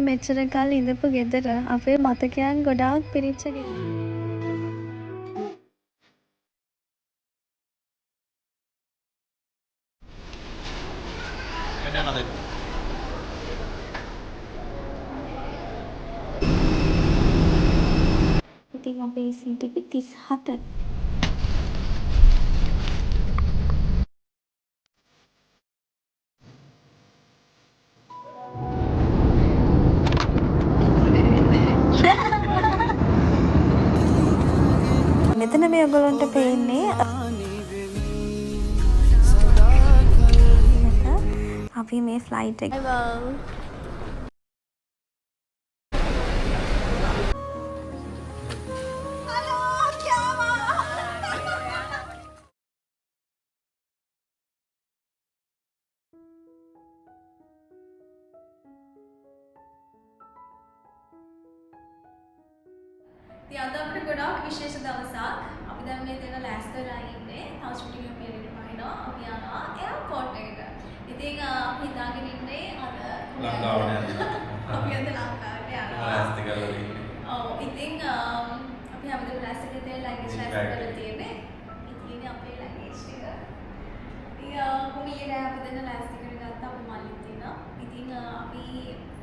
මෙච්චර කල් ඉඳපු ගෙදර අපේ මතකයන් ගොඩාක් පිරිච්ච ගෙදර. ඉතින් අපේ CCTV 37. මෙතන මේ ඔයගොල්ලන්ට පේන්නේ අපි මේ ෆ්ලයිට් එක ඉතින් අද අපිට ගොඩාක් විශේෂ දවසක්. අපි දැන් මේ දෙන ලෑස්ති වෙලා ඉන්නේ. තව චුට්ටකින් අපි එළියට පනිනවා. අපි යනවා එයාපෝට් එකට. ඉතින් අපි හිතාගෙන ඉන්නේ අද ලංකාවට යනවා. අපි අද ලංකාවට යනවා. ලෑස්ති කරලා ඉන්නේ. ඔව් ඉතින් අපි හැමදේම ලෑස්ති කරලා ලගේජ් ලෑස්ති කරලා තියෙන්නේ. ඉතින් අපේ ලගේජ් එක. ඉතින් කොහොමද අපි දෙන්න ලෑස්ති කරගත්ත අපි මල්ලි තියෙනවා. ඉතින් අපි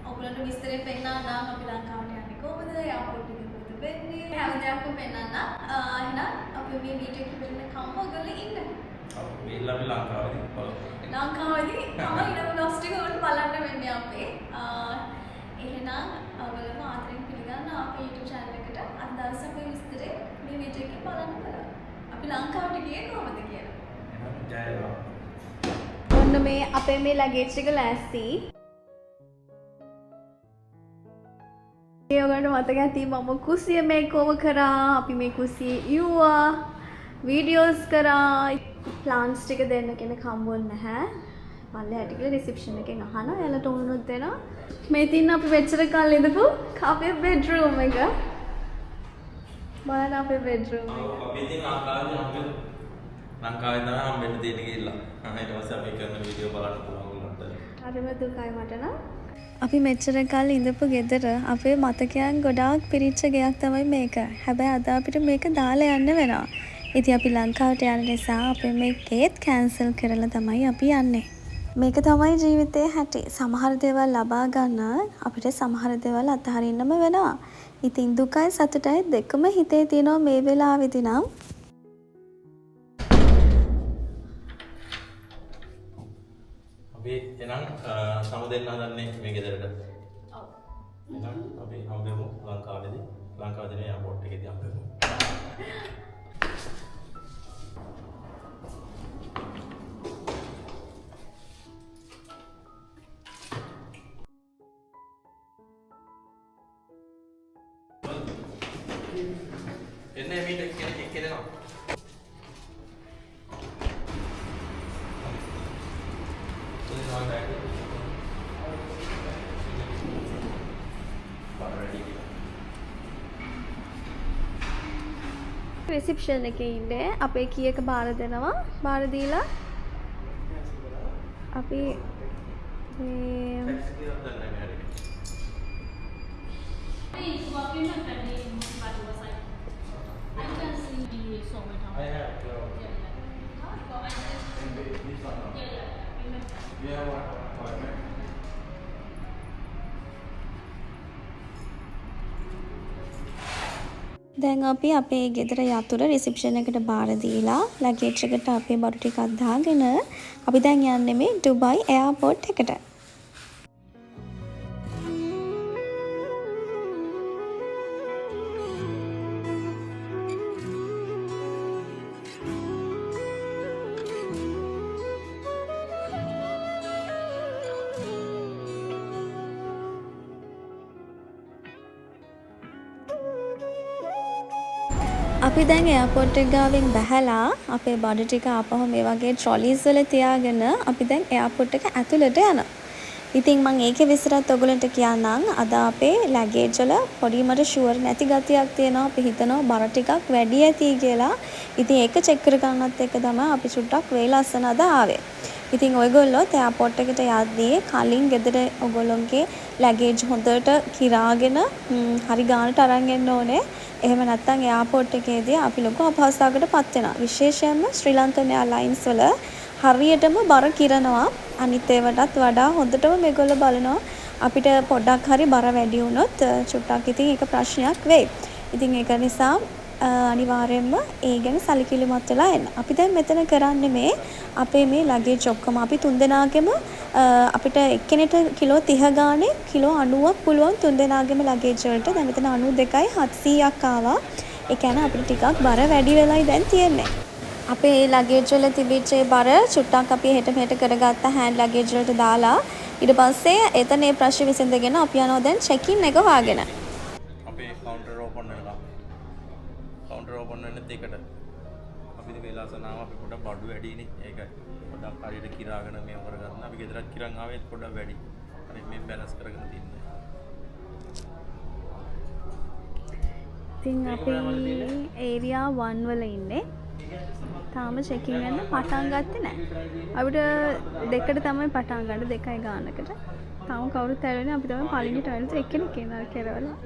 ඔයගොල්ලන්ට විස්තරේ පෙන්නන්න නම් අපි ලංකාවට යන්නේ කොහොමද? එයාපෝට් එකේ වෙන්නේ හැම දෙයක්ම පෙන්නන්න. එහෙනම් අපි මේ වීඩියෝ එක බලන්න කම්ම ඔයගොල්ලෝ ඉන්න. අපි ලංකාවේදී බලමු. ලංකාවේදී තමයි ඉන්න බ්ලොග්ස් ටික ඔයාලට බලන්න වෙන්නේ අපේ. එහෙනම් ඔයගොල්ලෝ ආදරෙන් පිළිගන්න අපේ YouTube channel එකට අද දවසේ අපි විස්තරේ මේ වීඩියෝ එකේ බලන්න බලමු. අපි ලංකාවට ගියේ කොහොමද කියලා. එහෙනම් ජය වේවා. ඔන්න මේ අපේ මේ ලගේජ් එක ලෑස්ති. ඔයගොල්ලන්ට මතක ඇති මම කුස්සිය මේක් ඕවර් කරා. අපි මේ කුස්සියේ ඉව්වා. වීඩියෝස් කරා. ප්ලාන්ස් ටික දෙන්න කෙනෙක් හම්බුන්නේ නැහැ. පල්ලේ හැටි කියලා රිසෙප්ෂන් එකෙන් අහනවා. එයාලට උනුනොත් දෙනවා. මේ තින්න අපි මෙච්චර කල් ඉඳපු අපේ බෙඩ්රූම් එක. බලන්න අපේ බෙඩ්රූම් එක. අපි ඉතින් ලංකාවේ තමයි හම්බෙන්න තියෙන ගිහිල්ලා. ඊට පස්සේ අපි කරන වීඩියෝ බලන්න පුළුවන් ඔයගොල්ලන්ට. හරිම දුකයි මට නම්. අපි මෙච්චර කල් ඉඳපු ගෙදර අපේ මතකයන් ගොඩාක් පිරිච්ච ගෙයක් තමයි මේක. හැබැයි අද අපිට මේක දාලා යන්න වෙනවා. ඉතින් අපි ලංකාවට යන නිසා අපි මේ ගේට් කැන්සල් කරලා තමයි අපි යන්නේ. මේක තමයි ජීවිතයේ හැටි. සමහර දේවල් ලබා ගන්න අපිට සමහර දේවල් අතහරින්නම වෙනවා. ඉතින් දුකයි සතුටයි දෙකම හිතේ තියෙනවා මේ වෙලාවෙදී නම්. අපි එනම් සමුදෙන්න හදන්නේ මේ ගෙදරට. ඔව්. එහෙනම් අපි හම්බෙමු ලංකාවේදී එයාපෝට් එකේදී හම්බෙමු. එන්නේ මීට කෙනෙක් එක්කෙනවා. රිසෙප්ෂන් එකේ ඉන්නේ අපේ කීයක බාර දෙනවා. බාර දීලා අපි මේ දැන් අපි අපේ ගෙදර යතුරු රිසෙප්ෂන් එකට බාර දීලා ලගේජ් එකට අපේ බඩු ටිකක් දාගෙන අපි දැන් යන්නේ මේ ඩුබයි එයාපෝට් එකට. අපි දැන් එයාපෝට් එක ගාවින් බැහැලා අපේ බඩු ටික ආපහු මේ වගේ ට්‍රොලිස් වල තියාගෙන අපි දැන් එයාපෝට් එක ඇතුළට යනවා. ඉතින් මම ඒකේ විස්තරත් ඔයගලන්ට කියන්නම්. අද අපේ ලගේජ් වල පොඩි මට ෂුවර් නැති ගතියක් තියෙනවා. අපි හිතනවා බර ටිකක් වැඩි ඇති කියලා. ඉතින් ඒක චෙක් කර ගන්නත් එක්ක තමයි අපි චුට්ටක් වේලස්සන අද ආවේ. ඉතින් ඔයගොල්ලොත් එයාපෝට් එකට යද්දී කලින් ගෙදර ඔයගොල්ලොන්ගේ ලැගේජ් හොඳට කිරාගෙන හරි ගානට අරන් එන්න ඕනේ. එහෙම නැත්නම් එයාපෝට් එකේදී අපි ලොකු අපහසුතාවකට පත් වෙනවා. විශේෂයෙන්ම ශ්‍රී ලංකන් එයාර්ලයින්ස් වල හරියටම බර කිරනවා. අනිත් ඒවටත් වඩා හොඳටම මේගොල්ලෝ බලනවා අපිට පොඩ්ඩක් හරි බර වැඩි වුණොත් චුට්ටක් ඉතින් ඒක ප්‍රශ්නයක් වෙයි. ඉතින් ඒක නිසා අනිවාර්යයෙන්ම ඒ ගැන සැලකිලිමත් වෙලා එන්න. අපි දැන් මෙතන කරන්නේ මේ අපේ මේ ලගේජ් ඔක්කොම අපි තුන්දෙනාගෙම අපිට එක්කෙනෙක්ට කිලෝ 30 ගානේ කිලෝ 90ක් පුළුවන් තුන්දෙනාගෙම ලගේජ් වලට. දැන් මෙතන 92යි 700ක් ආවා. ඒ කියන්නේ අපිට ටිකක් බර වැඩි වෙලයි දැන් තියෙන්නේ. අපේ ලගේජ් වල තිබිච්ච ඒ බර චුට්ටක් අපි හෙට මෙහෙට කරගත්ත හෑන්ඩ් ලගේජ් වලට දාලා ඊට පස්සේ එතන මේ ප්‍රශ්නේ විසඳගෙන අපි යනවා දැන් චෙක් ඉන් එක වාගෙන. අපේ කවුන්ටර් ඕපන් වෙනවා. කවුන්ටර් ඕපන් වෙන්නේ දෙකට. අපි වේලාසනාව අපි පොඩක් බඩු වැඩිනේ. ඒකයි. පොඩක් හරියට කිරාගෙන මේව කරගන්න. අපි ගෙදරත් කිරන් ආවෙත් පොඩක් වැඩි. හරි මේ බැලන්ස් කරගෙන තින්නේ. ඉතින් අපි ඒරියා 1 වල ඉන්නේ. තාම චෙකින් වෙන්න පටන් ගත්තේ නැහැ. අපිට දෙකට තමයි පටන් ගන්න 2යි ගානකට. තාම කවුරුත් ඇවිල්ලා අපි තමයි පළවෙනි ටයිල්ස් එක්කෙනෙක් එනවා කියලා.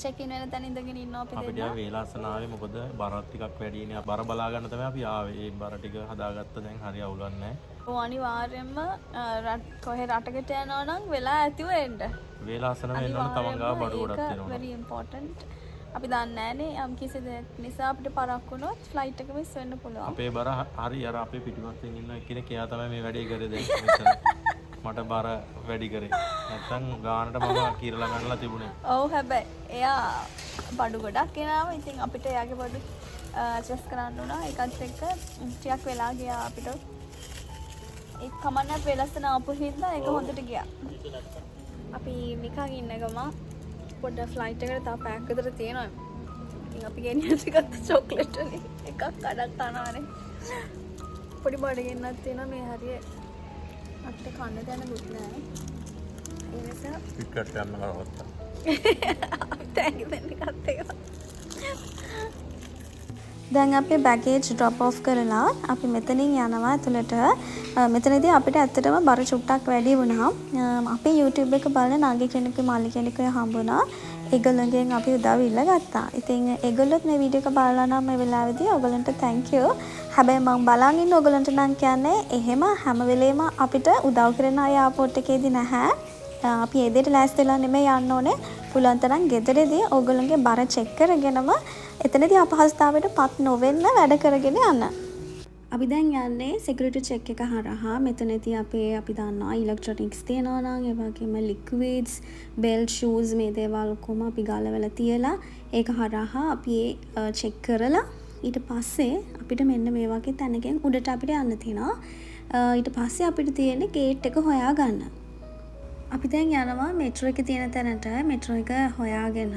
චෙකින් වෙන තැන ඉඳගෙන ඉන්නවා අපි දෙන්නා. අපිට වේලාසනාවේ මොකද බරත් ටිකක් වැඩිනේ. බර බලා ගන්න තමයි අපි ආවේ. ඒ බර ටික හදාගත්ත දැන් හරි අවුලක් නැහැ. ඔව් අනිවාර්යයෙන්ම කොහේ රටකට යනවා නම් වෙලා ඇතිව එන්න. වේලාසන වෙන්න ඕන තමන් ගාව බඩු ගොඩක් තියෙනවා. very important. අපි දන්නේ නැහනේ යම් කිසි දෙයක් නිසා අපිට පරක් වුණොත් ෆ්ලයිට් එක මිස් වෙන්න පුළුවන්. අපේ බර හරි අර අපේ පිටිපස්සෙන් ඉන්න කෙනෙක් එයා තමයි මේ වැඩේ කරේ දැන් මෙතන. මට බර වැඩි කරේ. නැත්තම් ගානට මම කිරලා ගන්නලා තිබුණේ. ඔව් හැබැයි එයා බඩු ගොඩක් ගෙනාවා. ඉතින් අපිට එයාගේ බඩු ඇඩ්ජස්ට් කරන්න උනා. ඒකත් එක්ක ටිකක් වෙලා ගියා අපිට. ඒ කමන්නත් වෙලස්සන ආපු හින්දා ඒක හොඳට ගියා. අපි නිකන් ඉන්න ගම පොඩ ෆ්ලයිට් එකට තා පැක් විතර තියෙනවා. ඉතින් අපි ගෙනියන්න ගත්ත චොක්ලට් වලින් එකක් කඩක් කනවානේ. පොඩි බඩ ගෙන්නක් තියෙනවා මේ හරිය. අපිට කන්න දැනුත් නැහැ. ඒ නිසා ටිකට් යන්න කරවත්තා. තෑගි දෙන්න ගත්ත එක. දැන් අපේ බැගේජ් ඩ්‍රොප් ඔෆ් කරලා අපි මෙතනින් යනවා ඇතුළට. මෙතනදී අපිට ඇත්තටම බර චුට්ටක් වැඩි වුණා. අපේ YouTube එක බලන නාගි කෙනෙක්ගේ මල්ලි කෙනෙක්ව හම්බුණා. ඒගොල්ලන්ගෙන් අපි උදව් ඉල්ලගත්තා. ඉතින් ඒගොල්ලොත් මේ වීඩියෝ එක බලලා නම් මේ වෙලාවේදී ඔයගොල්ලන්ට thank you. හැබැයි මම බලන් ඉන්න ඔයගොල්ලන්ට නම් කියන්නේ එහෙම හැම වෙලේම අපිට උදව් කරන අය එයාපෝට් එකේදී නැහැ. අපි ඒ දෙයට ලෑස්ති වෙලා නෙමෙයි යන්න ඕනේ. පුළුවන් තරම් ගෙදරදී ඔයගොල්ලන්ගේ බර චෙක් කරගෙනම එතනදී අපහසුතාවයට පත් නොවෙන්න වැඩ කරගෙන යන්න. අපි දැන් යන්නේ සිකියුරිටි චෙක් එක හරහා. මෙතනදී අපි දන්නවා ඉලෙක්ට්‍රොනික්ස් තියෙනවා නම් ඒ වගේම ලික්විඩ්ස්, බෙල්ට්, ෂූස් මේ දේවල් කොහොම අපි ගාලවල තියලා ඒක හරහා අපි චෙක් කරලා ඊට පස්සේ අපිට මෙන්න මේ වගේ තැනකින් උඩට අපිට යන්න තියෙනවා. ඊට පස්සේ අපිට තියෙන්නේ ගේට් එක හොයාගන්න. අපි දැන් යනවා මෙට්‍රෝ එකේ තියෙන තැනට. මෙට්‍රෝ එක හොයාගෙන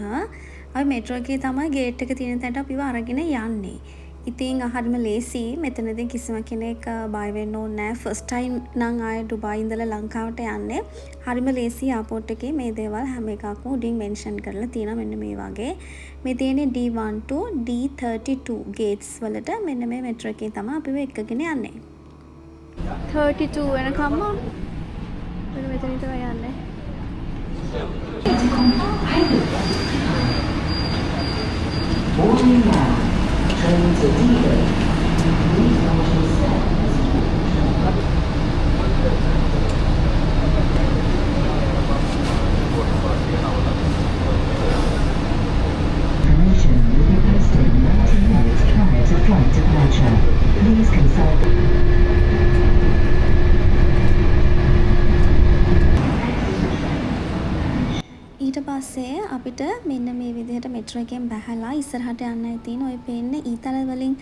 අපි මෙට්‍රෝ එකේ තමයි ගේට් එක තියෙන තැනට අපිව අරගෙන යන්නේ. ඉතින් හරිම ලේසි. මෙතනදී කිසිම කෙනෙක් බය වෙන්න ඕනේ නැහැ. ෆස්ට් ටයිම් නම් ආයේ ඩුබායි ඉඳලා ලංකාවට යන්නේ. හරිම ලේසි එයාපෝට් එකේ මේ දේවල් හැම එකක්ම උඩින් මෙන්ෂන් කරලා තියෙනවා මෙන්න මේ වගේ. මේ තියෙන්නේ D1 to D32 ගේට්ස් වලට මෙන්න මේ මෙට්‍රෝ එකේ තමයි අපිව එක්කගෙන යන්නේ. 32 වෙනකම්ම මෙතන තමයි යන්නේ. Please consult. ඊට පස්සේ අපිට මෙන්න මේ විදිහට මෙට්‍රෝ එකෙන් බැහැලා ඉස්සරහට යන්නයි තියෙන. ඔය පේන්නේ ඊතල වලින්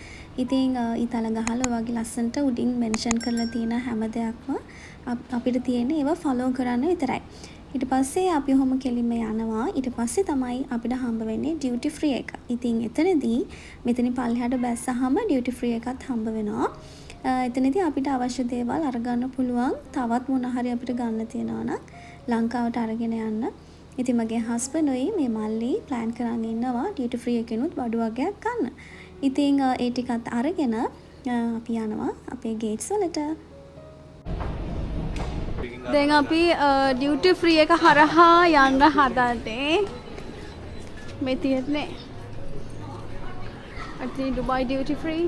ඉතින් ඊතල ගහලා වගේ ලස්සනට උඩින් මෙන්ෂන් කරලා තියෙන හැම දෙයක්ම අපිට තියෙන්නේ ඒව ෆලෝ කරන්න විතරයි. ඊට පස්සේ අපි ඔහොම කෙලින්ම යනවා. ඊට පස්සේ තමයි අපිට හම්බ වෙන්නේ ඩියුටි ෆ්‍රී එක. ඉතින් එතනදී මෙතනින් පල්ලෙහාට බැස්සහම ඩියුටි ෆ්‍රී එකත් හම්බ වෙනවා. එතනදී අපිට අවශ්‍ය දේවල් අරගන්න පුළුවන්. තවත් මොන හරි අපිට ගන්න තියෙනවා නම් ලංකාවට අරගෙන යන්න. ඉතින් මගේ හස්බන්ඩ්යි මේ මල්ලි ප්ලෑන් කරන් ඉන්නවා ඩියුටි ෆ්‍රී එකෙනුත් බඩු වගේක් ගන්න. ඉතින් ඒ ටිකත් අරගෙන අපි යනවා අපේ ගේට්ස් වලට. දැන් අපි ඩියුටි ෆ්‍රී එක හරහා යන්න හදන්නේ. මේ තියෙන්නේ අති ඩුබයි ඩියුටි ෆ්‍රී.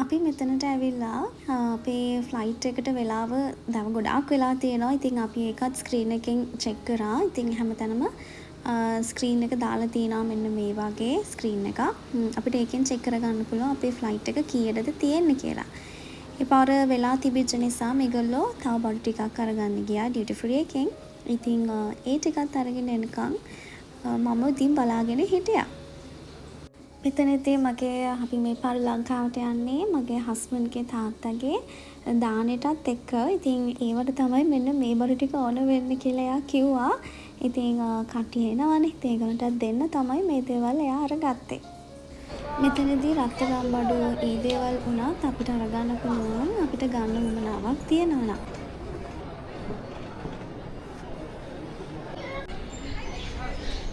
අපි මෙතනට ඇවිල්ලා අපේ ෆ්ලයිට් එකට වෙලාව දැන් ගොඩාක් වෙලා තියෙනවා. ඉතින් අපි ඒකත් ස්ක්‍රීන් එකෙන් චෙක් කරා. ඉතින් හැමතැනම ස්ක්‍රීන් එක දාලා තියෙනවා මෙන්න මේ වගේ ස්ක්‍රීන් එකක්. අපිට ඒකෙන් චෙක් කරගන්න පුළුවන් අපේ ෆ්ලයිට් එක කීයටද තියෙන්නේ කියලා. ඒ පාර වෙලා තිබිච්ච නිසා මේගොල්ලෝ තව බඩු ටිකක් අරගන්න ගියා ඩියුටි ෆ්‍රී එකෙන්. ඉතින් ඒ ටිකත් අරගෙන එනකන් මම ඉතින් බලාගෙන හිටියා. මෙතනදී මගේ අපි මේ පාර ලංකාවට යන්නේ මගේ හස්බන්ඩ්ගේ තාත්තගේ දානෙටත් එක්ක. ඉතින් ඒවට තමයි මෙන්න මේ බඩු ටික ඕන වෙන්නේ කියලා එයා කිව්වා. ඉතින් කට්ටිය එනවනේ. ඒගොල්ලන්ටත් දෙන්න තමයි මේ දේවල් එයා අරගත්තේ. මෙතනදී රත්තරන් බඩු ඒ දේවල් වුණත් අපිට අරගන්න පුළුවන්. අපිට ගන්න උවමනාවක් තියෙනවා නම්.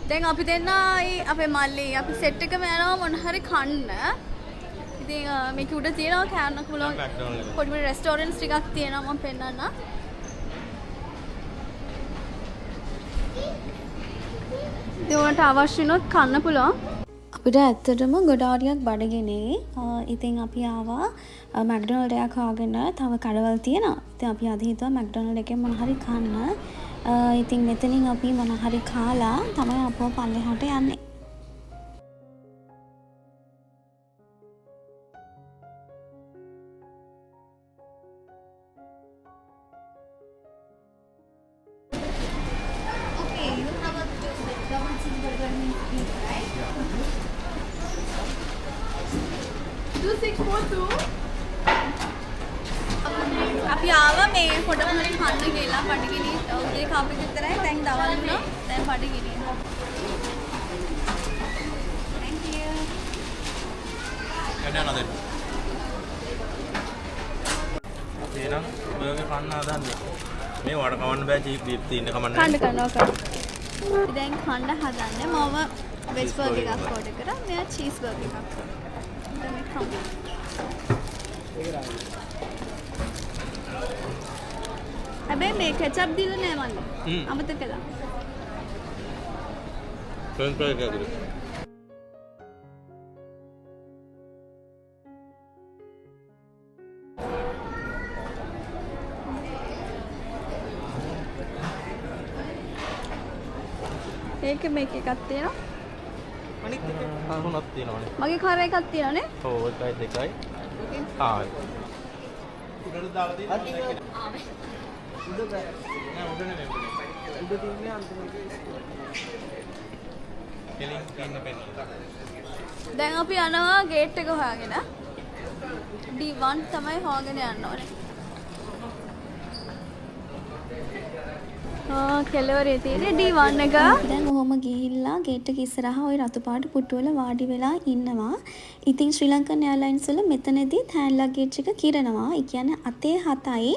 දැන් අපි දෙන්නයි අපේ මල්ලි අපි සෙට් එකම යනවා මොන හරි කන්න. ඉතින් මේක උඩ තියෙනවා කෑන්න පුළුවන් පොඩි පොඩි රෙස්ටෝරන්ට්ස් ටිකක් තියෙනවා මම පෙන්නන්න. ඒවට අවශ්‍ය වුණොත් කන්න පුළුවන්. අපිට ඇත්තටම ගොඩාරියක් බඩගිනේ. ඉතින් අපි ආවා මැක්ඩොනල්ඩ් එකක් හොයාගෙන. තව කඩවල් තියෙනවා. ඉතින් අපි අද හිතුවා මැක්ඩොනල්ඩ් එකෙන් මොන හරි කන්න. ඉතින් මෙතනින් අපි මොන හරි කාලා තමයි අපෝ පල්ලෙහාට යන්නේ. අපි ආවා මේ පොඩම හරි කන්න කියලා බඩගිනි උදේ කාපු විතරයි දැන් දවල් වුණා දැන් බඩගිනි. Thank you. එන්න නේද? එහෙනම් බර්ගර් කන්න හදන්නේ. මේ වඩ කවන්න බෑ චීප් බීප් තියෙන කමන්නේ. කන්න කරනවා. දැන් කන්න හදන්නේ මම වෙජ් බර්ගර් එකක් ඕඩර් කරා. මෙයා චීස් බර්ගර් එකක්. දැන් මේ කමු. හැබැයි මේ කෙචප් දීලා නෑ මල්ලි. අමතක කළා. ෆ්‍රෙන්ච් ෆ්‍රයිස් එකක්. ඒක මේක එකක් තියෙනවා. අනිත් එක කරුණක් තියෙනවනේ. මගේ කාර් එකක් තියෙනවනේ. ඔව් එකයි දෙකයි. ආ. උඩට දාලා තියෙනවා. උඩ බෑ. නෑ උඩ නෙමෙයි. උඩ තියෙන්නේ අන්තිමට. කෙලින් ඉන්න පෙන්නලා. දැන් අපි යනවා ගේට් එක හොයාගෙන. D1 තමයි හොයාගෙන යන්න ඕනේ. කෙලවරේ තියෙන්නේ D1 එක. දැන් ඔහොම ගිහිල්ලා ගේට් එක ඉස්සරහා ওই රතු පාට පුටු වල වාඩි වෙලා ඉන්නවා. ඉතින් ශ්‍රී ලංකන් එයාර්ලයින්ස් වල මෙතනදී හෑන්ඩ් ලගේජ් එක කිරනවා. ඒ කියන්නේ අතේ 7යි.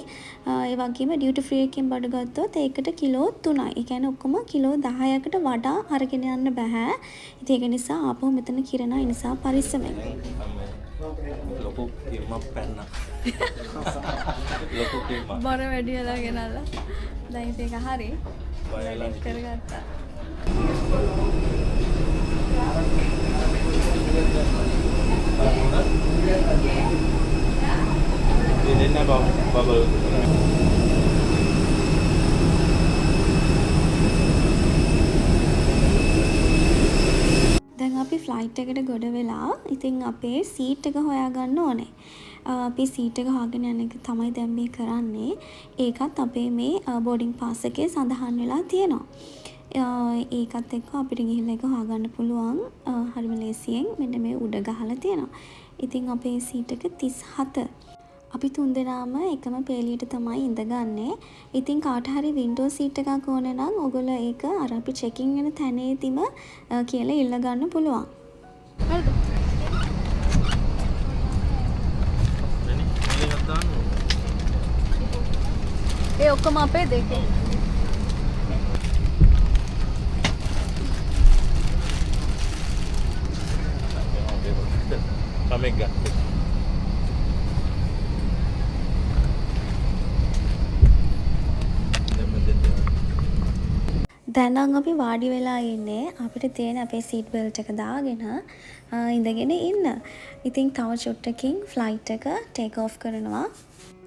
ඒ වගේම ඩියුටි ෆ්‍රී එකෙන් බඩු ගත්තොත් ඒකට කිලෝ 3යි. ඒ කියන්නේ ඔක්කොම කිලෝ 10කට වඩා අරගෙන යන්න බෑ. ඉතින් ඒක නිසා ආපහු මෙතන කිරනවා. ඒ නිසා පරිස්සමෙන්. ලොකු කිම්මක් පැන්න. ලොකු කිම්මක්. බර වැඩි වෙලා ගෙනල්ලා. දැන් ඒක හරි. බයලා කරගත්තා. දෙන්න බබල්. දැන් අපි ෆ්ලයිට් එකට ගොඩ වෙලා ඉතින් අපේ සීට් එක හොයාගන්න ඕනේ. අපි සීට් එක හොයාගෙන යන එක තමයි දැන් මේ කරන්නේ. ඒකත් අපේ මේ බෝඩින් පාස් එකේ සඳහන් වෙලා තියෙනවා. ඒකත් එක්ක අපිට ගිහිල්ලා ඒක හොයාගන්න පුළුවන්. හරිම ලේසියෙන් මෙන්න මේ උඩ ගහලා තියෙනවා. ඉතින් අපේ සීට් එක 37. අපි තුන්දෙනාම එකම පේලියට තමයි ඉඳගන්නේ. ඉතින් කාට හරි වින්ඩෝ සීට් එකක් ඕනේ නම් ඔයගොල්ලෝ ඒක අර අපි චෙකින් වෙන තැනේදීම කියලා ඉල්ල ගන්න පුළුවන්. හරිද? ඒ ඔක්කොම අපේ දෙකේ. ළමෙක් ගත්තේ. දැන් නම් අපි වාඩි වෙලා ඉන්නේ. අපිට තියෙන අපේ සීට් බෙල්ට් එක දාගෙන ඉඳගෙන ඉන්න. ඉතින් තව චුට්ටකින් ෆ්ලයිට් එක ටේක් ඔෆ් කරනවා.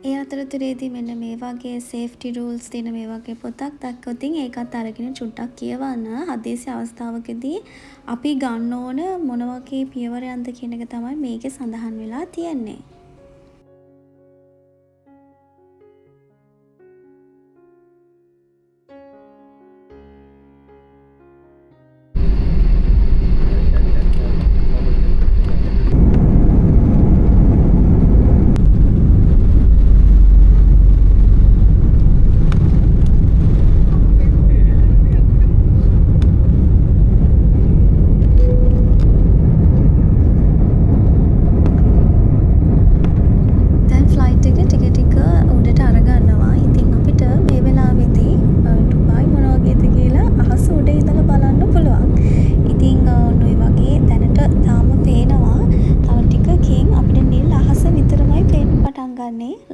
ඒ අතරතුරේදී මෙන්න මේ වගේ සේෆ්ටි රූල්ස් තියෙන මේ වගේ පොතක් දැක්කොත් ඒකත් අරගෙන චුට්ටක් කියවන්න. හදිසි අවස්ථාවකදී අපි ගන්න ඕන මොන වගේ පියවරයන්ද කියන එක තමයි මේකේ සඳහන් වෙලා තියෙන්නේ.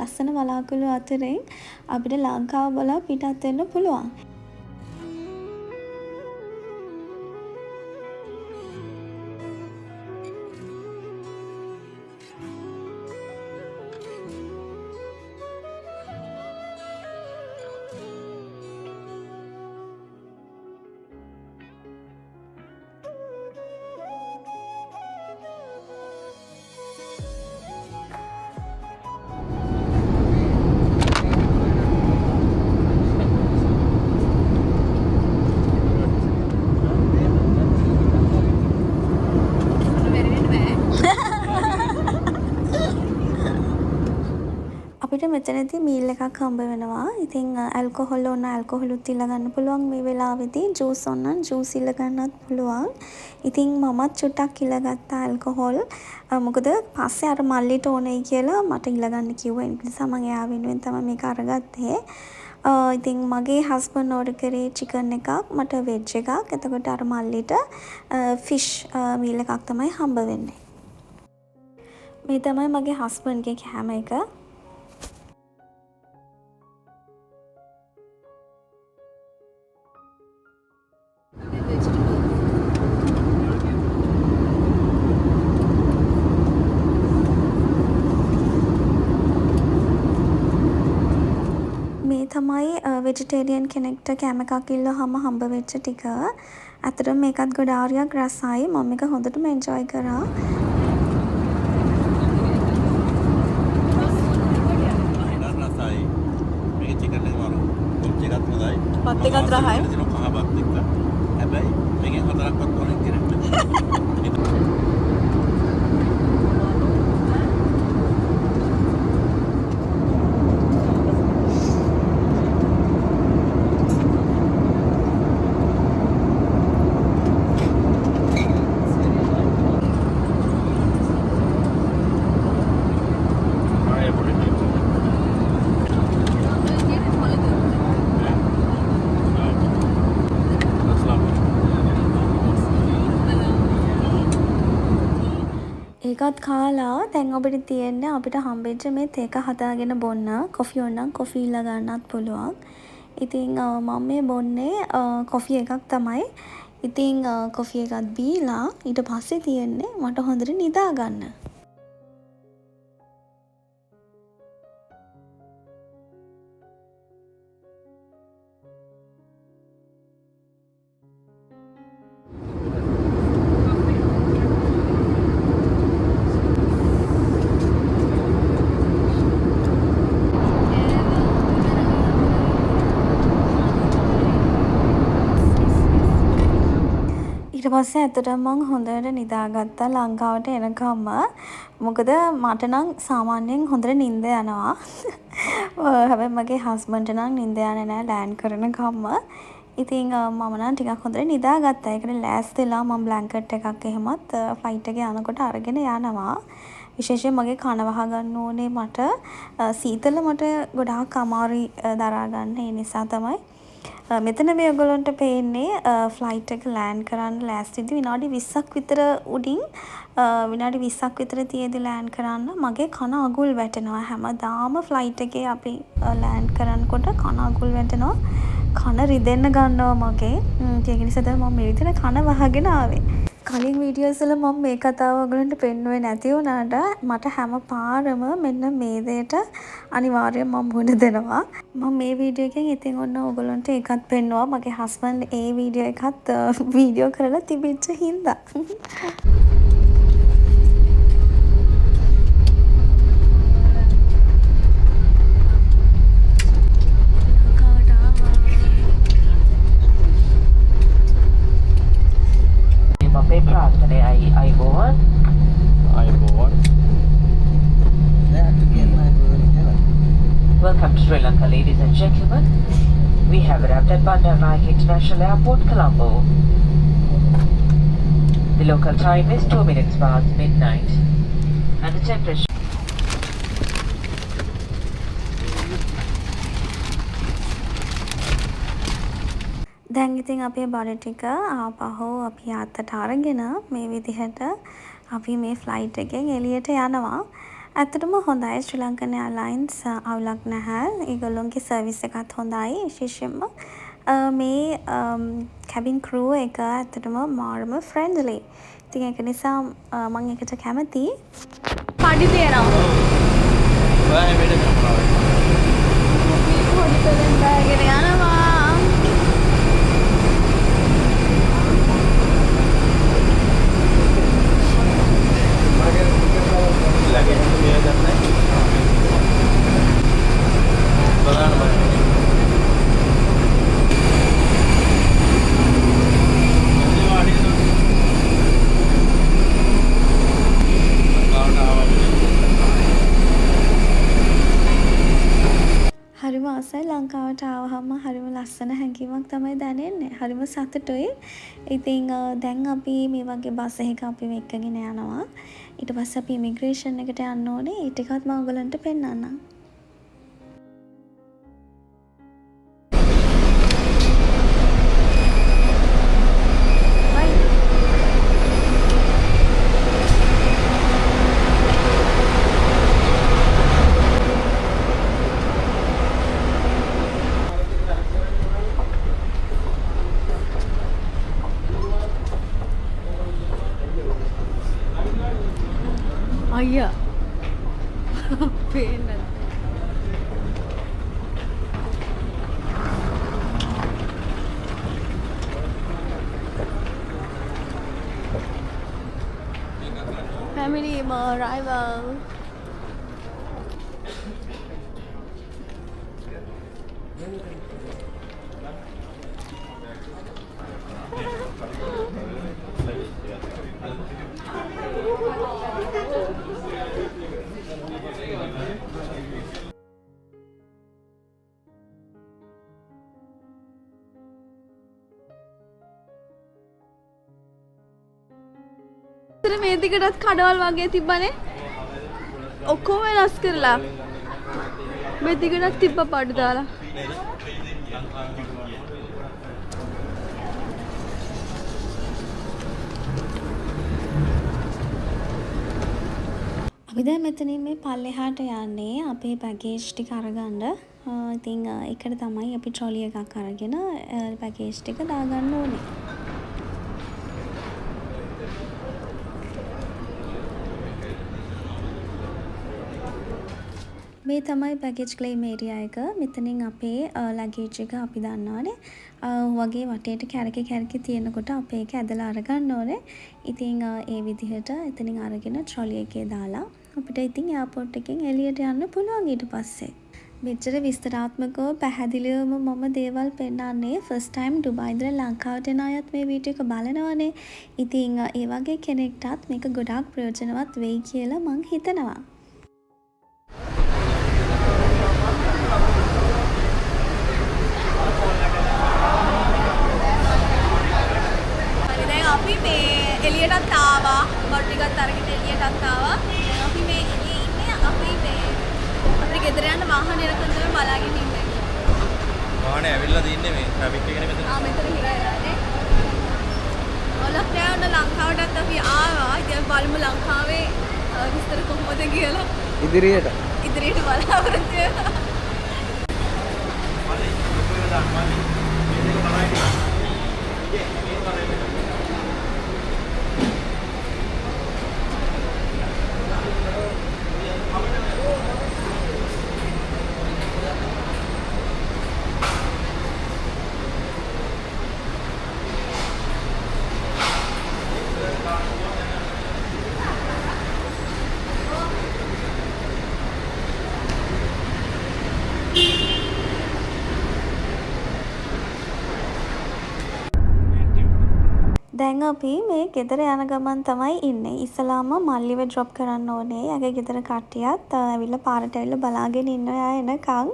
ලස්සන වලාකුළු අතරින් අපිට ලංකාව බලා පිටත් වෙන්න පුළුවන්. අපිට මෙතනදී මීල් එකක් හම්බ වෙනවා. ඉතින් ඇල්කොහොල් ඕන ඇල්කොහොලුත් ඉල්ල ගන්න පුළුවන් මේ වෙලාවේදී. ජූස් ඕන නම් ජූස් ඉල්ල ගන්නත් පුළුවන්. ඉතින් මමත් චුට්ටක් ඉල්ල ගත්තා ඇල්කොහොල්. මොකද පස්සේ අර මල්ලිට ඕනේ කියලා මට ඉල්ල ගන්න කිව්වා. ඒ නිසා මම එයා වෙනුවෙන් තමයි මේක අරගත්තේ. ඉතින් මගේ හස්බන්ඩ් ඕඩර් කරේ චිකන් එකක්, මට වෙජ් එකක්. එතකොට අර මල්ලිට ෆිෂ් මීල් එකක් තමයි හම්බ වෙන්නේ. මේ තමයි මගේ හස්බන්ඩ්ගේ කෑම එක. මේ තමයි වෙජිටේරියන් කෙනෙක්ට කෑම එකක් ඉල්ලුවාම හම්බ වෙච්ච ටික. අතරම මේකත් ගොඩාරියක් රසයි. මම මේක හොඳටම එන්ජොයි කරා. මේක චිකන් එක වරු කොච්ච එකත් හොඳයි. පත් එකත් රහයි. කහ බත් එක්ක. හැබැයි මේකෙන් හතරක්වත් ඕනෙත් කෙනෙක් ඒකත් කාලා දැන් අපිට තියෙන්නේ අපිට හම්බෙච්ච මේ තේක හදාගෙන බොන්න. කොෆි ඕන නම් කොෆි ඉල්ල ගන්නත් පුළුවන්. ඉතින් මම මේ බොන්නේ කොෆි එකක් තමයි. ඉතින් කොෆි එකත් බීලා ඊට පස්සේ තියෙන්නේ මට හොඳට නිදා ගන්න. ඊට පස්සේ ඇත්තටම මං හොඳට නිදාගත්තා ලංකාවට එනකම්ම. මොකද මට නම් සාමාන්‍යයෙන් හොඳට නිින්ද යනවා. හැබැයි මගේ හස්බන්ඩ්ට නම් නිින්ද යන්නේ නැහැ ලෑන්ඩ් කරනකම්ම. ඉතින් මම නම් ටිකක් හොඳට නිදාගත්තා. ඒකට ලෑස්තිලා මම බ්ලැන්කට් එකක් එහෙමත් ෆ්ලයිට් එකේ යනකොට අරගෙන යනවා. විශේෂයෙන් මගේ කන වහ ගන්න ඕනේ මට. සීතල මට ගොඩාක් අමාරුයි දරා ගන්න. ඒ නිසා තමයි මෙතන මේ ඔයගොල්ලන්ට පේන්නේ ෆ්ලයිට් එක ලෑන්ඩ් කරන්න ලෑස්තිදි විනාඩි 20ක් විතර උඩින් විනාඩි 20ක් විතර තියේදී ලෑන්ඩ් කරන්න මගේ කන අගුල් වැටෙනවා. හැමදාම ෆ්ලයිට් එකේ අපි ලෑන්ඩ් කරනකොට කන අගුල් වැටෙනවා. කන රිදෙන්න ගන්නවා මගේ. ඒක නිසා තමයි මම මේ විදිහට කන වහගෙන ආවේ. කලින් වීඩියෝස් වල මම මේ කතාව ඔයගලන්ට පෙන්නුවේ නැති වුණාට මට හැම පාරම මෙන්න මේ දෙයට අනිවාර්යයෙන් මම මුහුණ දෙනවා. මම මේ වීඩියෝ එකෙන් ඉතින් ඔන්න ඔයගලන්ට ඒකත් පෙන්නුවා. මගේ හස්බන්ඩ් ඒ වීඩියෝ එකත් වීඩියෝ කරලා තිබිච්ච හින්දා. අපේ ප්‍රාර්ථනයයි අයබෝවන්. අයබෝවන්. Welcome to Sri Lanka, ladies and gentlemen. We have arrived at Bandar Naik International Airport, Colombo. The local time is 2 minutes past midnight and the temperature දැන් ඉතින් අපේ බඩ ටික ආපහු අපි අතට අරගෙන මේ විදිහට අපි මේ ෆ්ලයිට් එකෙන් එළියට යනවා. ඇත්තටම හොඳයි ශ්‍රී ලංකන් එයාර්ලයින්ස් අවුලක් නැහැ. ඒගොල්ලොන්ගේ සර්විස් එකත් හොඳයි. විශේෂයෙන්ම මේ කැබින් ක්‍රූ එක ඇත්තටම මාරම ෆ්‍රෙන්ඩ්ලි. ඉතින් ඒක නිසා මම ඒකට කැමතියි. පඩි තියනවා. ඔයා හැමෙට කරනවා. පොඩි පෙලෙන් බෑගෙන යනවා. හරිම ආසයි ලංකාවට ආවහම හරිම ලස්සන හැඟීමක් තමයි දැනෙන්නේ. හරිම සතුටුයි. ඉතින් දැන් අපි මේ වගේ බස් එකක අපි එක්කගෙන යනවා. ඊට පස්සේ අපි ඉමිග්‍රේෂන් එකට යන්න ඕනේ. ඒ ටිකත් මම ඔයගලන්ට පෙන්නන්නම්. අයියා පේන්න family arrival. මේ දිගටත් කඩවල් වගේ තිබ්බනේ. ඔක්කොම වෙනස් කරලා. මේ දිගටත් තිබ්බ පඩු දාලා. අපි දැන් මෙතනින් මේ පල්ලෙහාට යන්නේ අපේ බැගේජ් ටික අරගන්න. ඉතින් ඒකට තමයි අපි ට්‍රොලි එකක් අරගෙන බැගේජ් ටික දාගන්න ඕනේ. මේ තමයි බැගේජ් ක්ලේම් ඒරියා එක. මෙතනින් අපේ ලගේජ් එක අපි දන්නවනේ. වගේ වටේට කැරකි කැරකි තියෙනකොට අපේ එක ඇදලා අරගන්න ඕනේ. ඉතින් ඒ විදිහට එතනින් අරගෙන ට්‍රොලි එකේ දාලා අපිට ඉතින් එයාපෝට් එකෙන් එළියට යන්න පුළුවන් ඊට පස්සේ. මෙච්චර විස්තරාත්මකව පැහැදිලිවම මම දේවල් පෙන්නන්නේ ෆස්ට් ටයිම් ඩුබායි ඉඳලා ලංකාවට එන අයත් මේ වීඩියෝ එක බලනවනේ. ඉතින් ඒ වගේ කෙනෙක්ටත් මේක ගොඩාක් ප්‍රයෝජනවත් වෙයි කියලා මං හිතනවා. අපි මේ එළියටත් ආවා. බඩු ටිකත් අරගෙන එළියටත් ආවා. දැන් අපි මේ ඉන්නේ අපි මේ අපේ ගෙදර යන වාහන එනකන් තමයි බලාගෙන ඉන්නේ. වාහනේ ඇවිල්ලා තින්නේ මේ ට්‍රැෆික් එකනේ මෙතන. මෙතන හිරානේ. ඔලක් නෑ ඔන්න ලංකාවටත් අපි ආවා. ඉතින් බලමු ලංකාවේ විස්තර කොහොමද කියලා. ඉදිරියට බලාපොරොත්තු වෙනවා. මල්ලි ඔය දාන්න මල්ලි. මේක බලයි ටික. මේ බලයි. දැන් අපි මේ ගෙදර යන ගමන් තමයි ඉන්නේ. ඉස්සලාම මල්ලිව ඩ්‍රොප් කරන්න ඕනේ. යගේ ගෙදර කට්ටියත් ඇවිල්ලා පාරට ඇවිල්ලා බලාගෙන ඉන්න ඔයා එනකන්.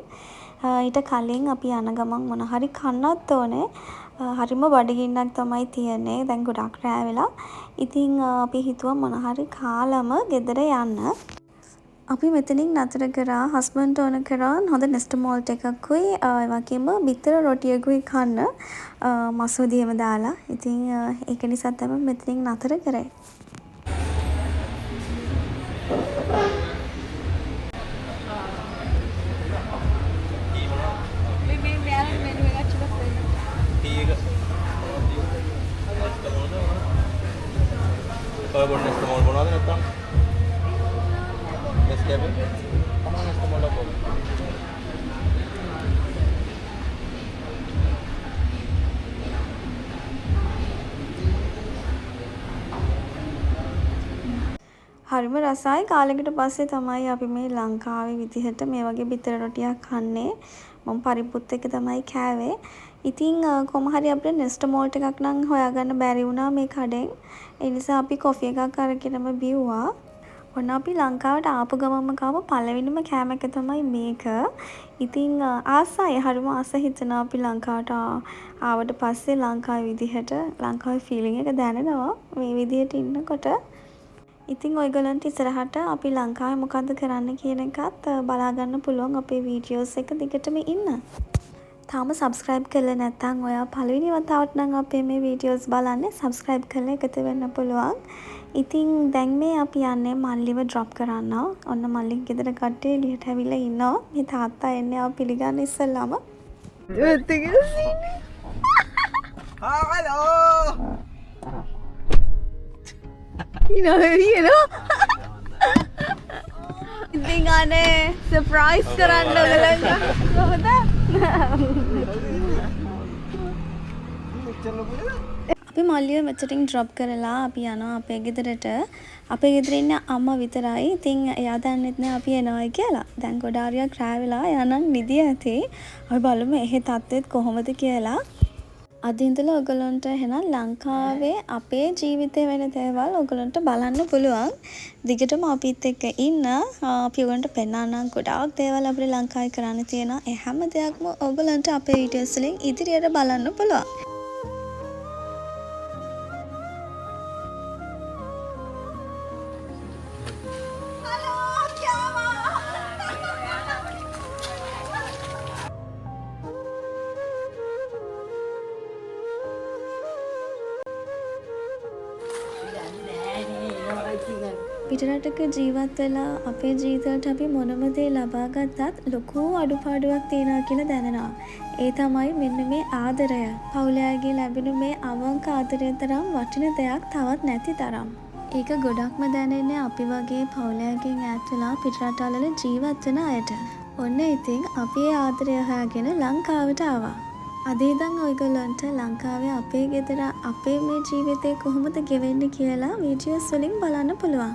ඊට කලින් අපි යන ගමන් මොන හරි කන්නත් ඕනේ. හරිම බඩගින්නක් තමයි තියෙන්නේ. දැන් ගොඩක් රෑ වෙලා. ඉතින් අපි හිතුවා මොන හරි කාලම ගෙදර යන්න. අපි මෙතනින් නතර කරා හස්බන්ඩ් ඕන කරා හොඳ නෙස්ටමෝල්ට් එකකුයි ඒ වගේම බිත්තර රොටියකුයි කන්න මසුදියම දාලා. ඉතින් ඒක නිසා තමයි මෙතනින් නතර කරේ. මේ බෑරන් මෙනු එකක් චුට්ටක් දෙන්න. ඔය බොන්න නෙස්ටමෝල් බොනවද නැත්තම්? Nescafe? Sama Nescafe logo. හරිම රසයි. කාලෙකට පස්සේ තමයි අපි මේ ලංකාවේ විදිහට මේ වගේ බිත්තර රොටියක් කන්නේ. මම පරිප්පුත් එක්ක තමයි කෑවේ. ඉතින් කොහොම හරි අපිට නෙස්ටමෝල්ට් එකක් නම් හොයාගන්න බැරි වුණා මේ කඩෙන්. ඒ නිසා අපි කොෆි එකක් අරගෙනම බිව්වා. ඔන්න අපි ලංකාවට ආපු ගමන්ම කාව පළවෙනිම කෑම එක තමයි මේක. ඉතින් ආසයි හරිම ආස හිතෙනවා අපි ලංකාවට ආවට පස්සේ ලංකාවේ විදිහට ලංකාවේ ෆීලිං එක දැනෙනවා මේ විදිහට ඉන්නකොට. ඉතින් ඔයගලන්ට ඉස්සරහට අපි ලංකාවේ මොකද්ද කරන්න කියන එකත් බලා ගන්න පුළුවන් අපේ වීඩියෝස් එක දිගටම ඉන්න. තාම subscribe කරලා නැත්නම් ඔයා පළවෙනි වතාවට නම් අපේ මේ වීඩියෝස් බලන්නේ subscribe කරලා එකතු වෙන්න පුළුවන්. ඉතින් දැන් මේ අපි යන්නේ මල්ලිව drop කරන්න. ඔන්න මල්ලි ගෙදර කට්ටිය එළියට ඇවිල්ලා ඉන්නවා. මේ තාත්තා එන්නේ ආව පිළිගන්න ඉස්සෙල්ලාම. ඉතින් අනේ සර්ප්‍රයිස් කරන්න ඔයගලන්ට කොහොමද? අපි මල්ලිව මෙතනින් drop කරලා අපි යනවා අපේ ගෙදරට. අපේ ගෙදර ඉන්න අම්මා විතරයි. ඉතින් එයා දන්නෙත් නෑ අපි එනවයි කියලා. දැන් ගොඩාරියක් රෑ වෙලා එයා නම් නිදි ඇති. අපි බලමු එහෙ තත්ත්වෙත් කොහොමද කියලා. අද ඉඳලා ඔයගලන්ට එහෙනම් ලංකාවේ අපේ ජීවිතේ වෙන දේවල් ඔයගලන්ට බලන්න පුළුවන්. දිගටම අපිත් එක්ක ඉන්න. අපි ඔයගලන්ට පෙන්නන්නම් ගොඩාක් දේවල් අපේ ලංකාවේ කරන්න තියෙනවා. ඒ හැම දෙයක්ම ඔයගලන්ට අපේ වීඩියෝස් වලින් ඉදිරියට බලන්න පුළුවන්. පිටරටක ජීවත් වෙලා අපේ ජීවිතවලට අපි මොනම දේ ලබා ගත්තත් ලොකු අඩුපාඩුවක් තියෙනවා කියලා දැනෙනවා. ඒ තමයි මෙන්න මේ ආදරය. පවුලයාගේ ලැබෙන මේ අවංක ආදරය තරම් වටින දෙයක් තවත් නැති තරම්. ඒක ගොඩක්ම දැනෙන්නේ අපි වගේ පවුලයාගෙන් ඈත් වෙලා පිටරටවල ජීවත් වෙන අයට. ඔන්න ඉතින් අපි ඒ ආදරය හොයාගෙන ලංකාවට ආවා. අද ඉඳන් ඔයගොල්ලන්ට ලංකාවේ අපේ ගෙදර අපේ මේ ජීවිතේ කොහොමද ගෙවෙන්නේ කියලා වීඩියෝස් වලින් බලන්න පුළුවන්.